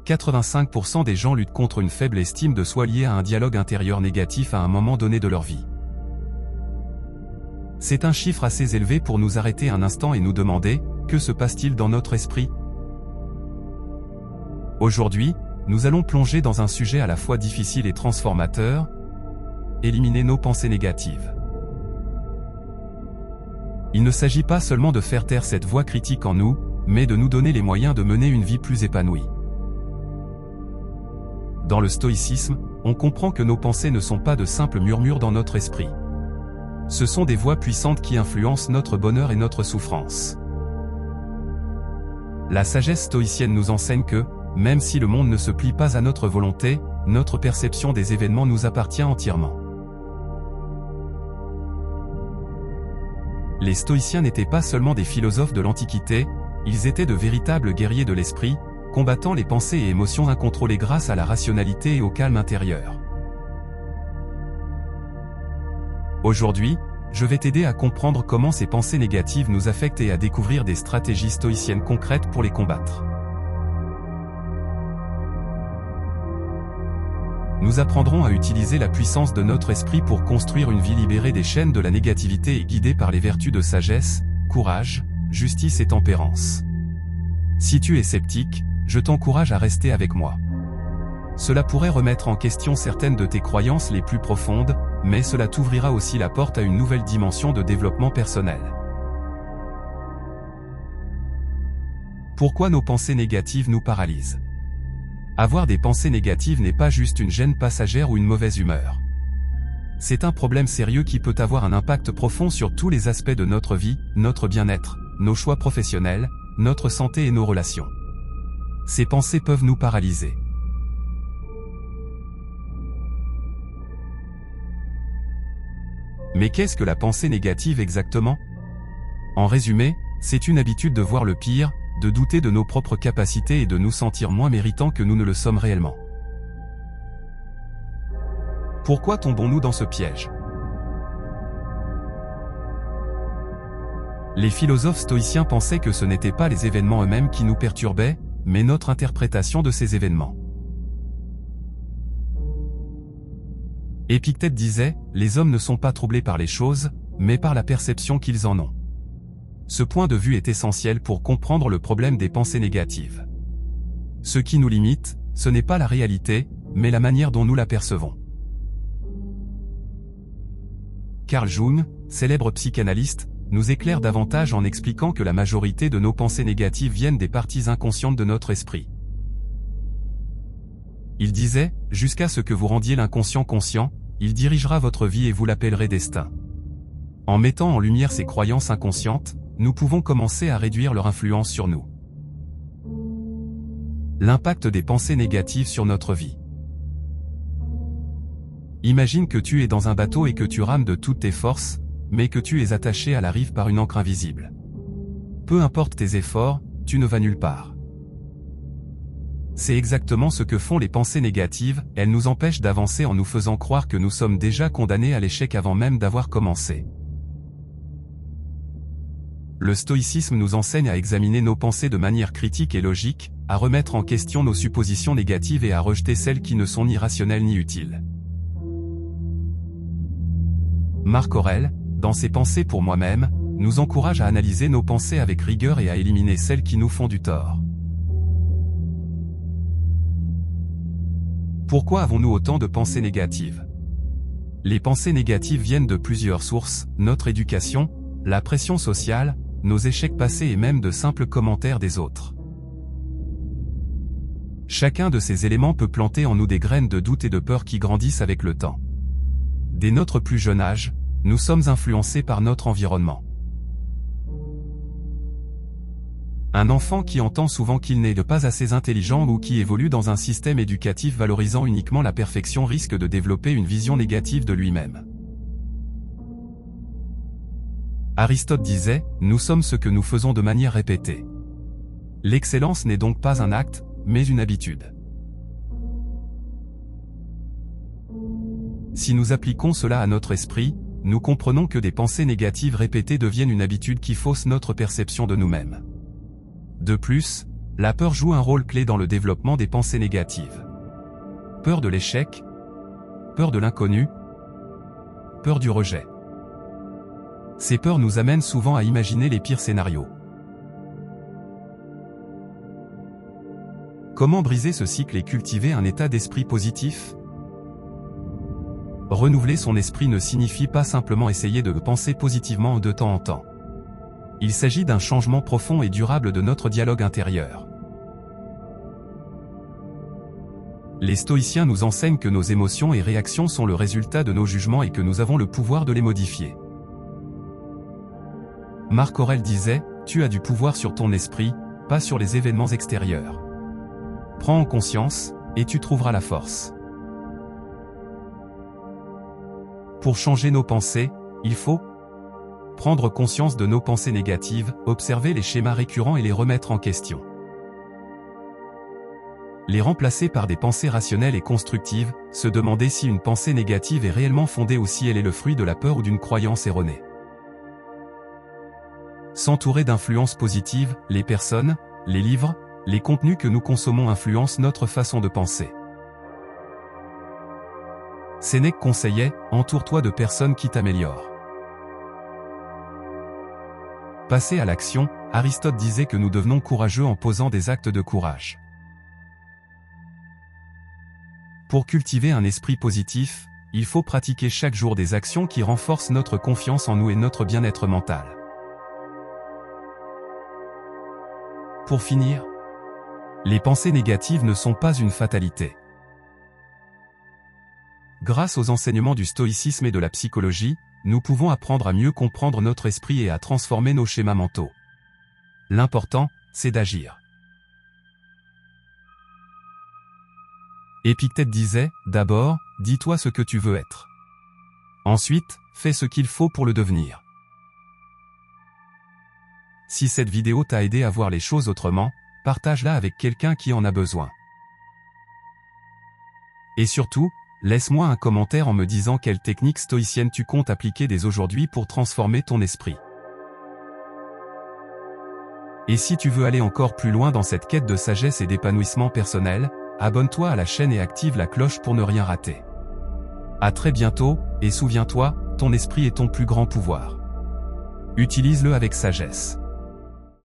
85% des gens luttent contre une faible estime de soi liée à un dialogue intérieur négatif à un moment donné de leur vie. C'est un chiffre assez élevé pour nous arrêter un instant et nous demander, que se passe-t-il dans notre esprit? Aujourd'hui, nous allons plonger dans un sujet à la fois difficile et transformateur, éliminer nos pensées négatives. Il ne s'agit pas seulement de faire taire cette voix critique en nous, mais de nous donner les moyens de mener une vie plus épanouie. Dans le stoïcisme, on comprend que nos pensées ne sont pas de simples murmures dans notre esprit. Ce sont des voix puissantes qui influencent notre bonheur et notre souffrance. La sagesse stoïcienne nous enseigne que, même si le monde ne se plie pas à notre volonté, notre perception des événements nous appartient entièrement. Les stoïciens n'étaient pas seulement des philosophes de l'Antiquité, ils étaient de véritables guerriers de l'esprit, combattant les pensées et émotions incontrôlées grâce à la rationalité et au calme intérieur. Aujourd'hui, je vais t'aider à comprendre comment ces pensées négatives nous affectent et à découvrir des stratégies stoïciennes concrètes pour les combattre. Nous apprendrons à utiliser la puissance de notre esprit pour construire une vie libérée des chaînes de la négativité et guidée par les vertus de sagesse, courage, justice et tempérance. Si tu es sceptique, je t'encourage à rester avec moi. Cela pourrait remettre en question certaines de tes croyances les plus profondes, mais cela t'ouvrira aussi la porte à une nouvelle dimension de développement personnel. Pourquoi nos pensées négatives nous paralysent? Avoir des pensées négatives n'est pas juste une gêne passagère ou une mauvaise humeur. C'est un problème sérieux qui peut avoir un impact profond sur tous les aspects de notre vie, notre bien-être, nos choix professionnels, notre santé et nos relations. Ces pensées peuvent nous paralyser. Mais qu'est-ce que la pensée négative exactement? En résumé, c'est une habitude de voir le pire, de douter de nos propres capacités et de nous sentir moins méritants que nous ne le sommes réellement. Pourquoi tombons-nous dans ce piège? Les philosophes stoïciens pensaient que ce n'étaient pas les événements eux-mêmes qui nous perturbaient, mais notre interprétation de ces événements. Épictète disait, les hommes ne sont pas troublés par les choses, mais par la perception qu'ils en ont. Ce point de vue est essentiel pour comprendre le problème des pensées négatives. Ce qui nous limite, ce n'est pas la réalité, mais la manière dont nous la percevons. Carl Jung, célèbre psychanalyste, nous éclaire davantage en expliquant que la majorité de nos pensées négatives viennent des parties inconscientes de notre esprit. Il disait, jusqu'à ce que vous rendiez l'inconscient conscient, il dirigera votre vie et vous l'appellerez destin. En mettant en lumière ces croyances inconscientes, nous pouvons commencer à réduire leur influence sur nous. L'impact des pensées négatives sur notre vie. Imagine que tu es dans un bateau et que tu rames de toutes tes forces, mais que tu es attaché à la rive par une ancre invisible. Peu importe tes efforts, tu ne vas nulle part. C'est exactement ce que font les pensées négatives, elles nous empêchent d'avancer en nous faisant croire que nous sommes déjà condamnés à l'échec avant même d'avoir commencé. Le stoïcisme nous enseigne à examiner nos pensées de manière critique et logique, à remettre en question nos suppositions négatives et à rejeter celles qui ne sont ni rationnelles ni utiles. Marc Aurèle, dans ses Pensées pour moi-même, nous encourage à analyser nos pensées avec rigueur et à éliminer celles qui nous font du tort. Pourquoi avons-nous autant de pensées négatives? Les pensées négatives viennent de plusieurs sources, notre éducation, la pression sociale, nos échecs passés et même de simples commentaires des autres. Chacun de ces éléments peut planter en nous des graines de doute et de peur qui grandissent avec le temps. Dès notre plus jeune âge, nous sommes influencés par notre environnement. Un enfant qui entend souvent qu'il n'est pas assez intelligent ou qui évolue dans un système éducatif valorisant uniquement la perfection risque de développer une vision négative de lui-même. Aristote disait, nous sommes ce que nous faisons de manière répétée. L'excellence n'est donc pas un acte, mais une habitude. Si nous appliquons cela à notre esprit, nous comprenons que des pensées négatives répétées deviennent une habitude qui fausse notre perception de nous-mêmes. De plus, La peur joue un rôle clé dans le développement des pensées négatives. Peur de l'échec, peur de l'inconnu, peur du rejet. Ces peurs nous amènent souvent à imaginer les pires scénarios. Comment briser ce cycle et cultiver un état d'esprit positif? Renouveler son esprit ne signifie pas simplement essayer de penser positivement de temps en temps. Il s'agit d'un changement profond et durable de notre dialogue intérieur. Les stoïciens nous enseignent que nos émotions et réactions sont le résultat de nos jugements et que nous avons le pouvoir de les modifier. Marc Aurèle disait, « Tu as du pouvoir sur ton esprit, pas sur les événements extérieurs. Prends en conscience, et tu trouveras la force. » Pour changer nos pensées, il faut prendre conscience de nos pensées négatives, observer les schémas récurrents et les remettre en question. Les remplacer par des pensées rationnelles et constructives, se demander si une pensée négative est réellement fondée ou si elle est le fruit de la peur ou d'une croyance erronée. S'entourer d'influences positives, les personnes, les livres, les contenus que nous consommons influencent notre façon de penser. Sénèque conseillait, entoure-toi de personnes qui t'améliorent. Passer à l'action, Aristote disait que nous devenons courageux en posant des actes de courage. Pour cultiver un esprit positif, il faut pratiquer chaque jour des actions qui renforcent notre confiance en nous et notre bien-être mental. Pour finir, les pensées négatives ne sont pas une fatalité. Grâce aux enseignements du stoïcisme et de la psychologie, nous pouvons apprendre à mieux comprendre notre esprit et à transformer nos schémas mentaux. L'important, c'est d'agir. Épictète disait, d'abord, dis-toi ce que tu veux être. Ensuite, fais ce qu'il faut pour le devenir. Si cette vidéo t'a aidé à voir les choses autrement, partage-la avec quelqu'un qui en a besoin. Et surtout, laisse-moi un commentaire en me disant quelle technique stoïcienne tu comptes appliquer dès aujourd'hui pour transformer ton esprit. Et si tu veux aller encore plus loin dans cette quête de sagesse et d'épanouissement personnel, abonne-toi à la chaîne et active la cloche pour ne rien rater. À très bientôt, et souviens-toi, ton esprit est ton plus grand pouvoir. Utilise-le avec sagesse.